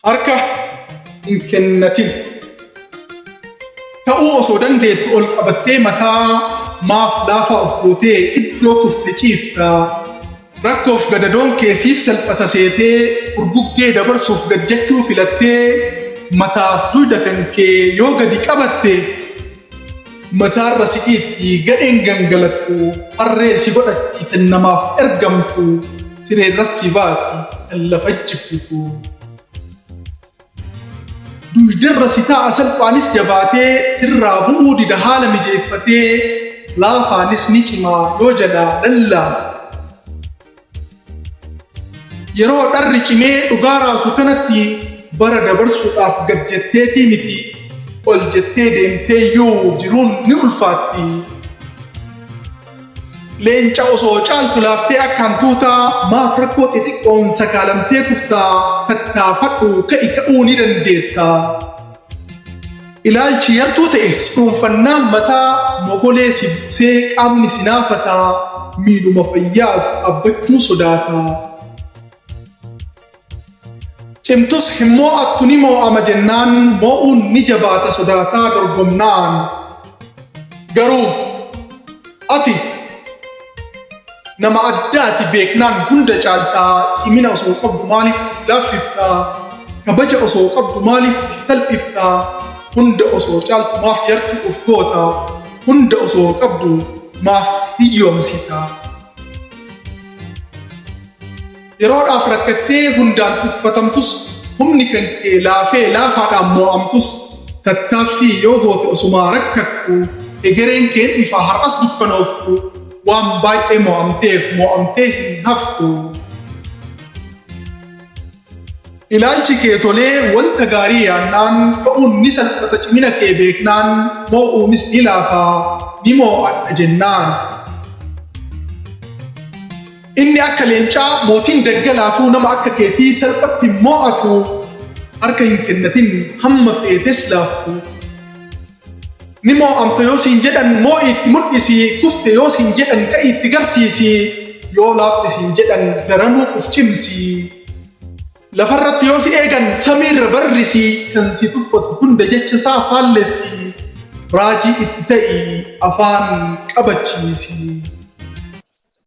harka hin kennatin. Ta'uu osoo dandeettu ol qabattee mataa maaf laafaa of gootee iddoo kufte ciifta. Rakkoof gadadoon keessiif salphata seetee furguggee dabarsuuf gajjachuu filattee mataaf duyda kan kee yoo gadi qabatte mataarra si'iitti gadheen gangalattu harree si godhatti kan namaaf ergamtu sireerras si baati kan lafa jibbitu. Duydarra si taa'a salphaanis jabaatee sirraa bu'uu dida haala mijeeffatee laafaanis ni cimaa yoo jalaa lallaafa. Yeroo dharri cimee dhugaa raasu kanatti bara dabarsuudhaaf gad jetteetii miti ol jettee deemtee yoo jiruun ni ulfaatti. Leenca osoo caaltu laaftee akka hantuutaa maaf rakkoo xixiqqoon sakaalamtee kuftaa tattaafadhu ka'i ka'uu ni dandeetta. Ilaalchi yartuu ta'e dhuunfannaan mataa mogolee si buusee qaamni si naafataa miidhuma fayyaatu dhaabbachuu sodaata. Cimtus hin moo'attu ni moo'ama jennaan moo'uun ni jabaata sodaataa dorgomnaan. Garuu ati nama addaati beeknaan hunda caaltaa cimina osoo qabdu maaliif laaffiftaa? Kabaja osoo qabdu maaliif tal'iftaa? Hunda osoo caaltu maaf yartuu of goota? Hunda osoo qabdu maaf hiyyoomsita? Yeroodhaaf rakkattee hundaan uffatamtus humni kan kee laafee laafaadhaan moo'amtus tattaaffii yoo goote osumaa rakkattu egereen keen ifaa har'as dukkanooftu waan baay'ee moo'amtee hin haftu. Ilaalchi kee tolee wanta gaarii yaannaan ka'uun ni salphata cimina kee beeknaan moo'uunis ni laafaa ni moo'adha jennaan. Inni akka leencaa mootiin daggalaatuu nama akka keetii salphatti moo'atu harka hin kennatin hamma feetes laaftu. Ni moo'amta yoo siin jedhan moo'ii itti mul'isi kufte yoo siin jedhan ka'ii itti garsiisi yoo laafte siin jedhan daranuu uf cimsi. Lafarratti yoo si eegan samiirra barrisi kan si tuffatu hunda jecha isaa faallessi raajii itti ta'i afaan qabachiisi.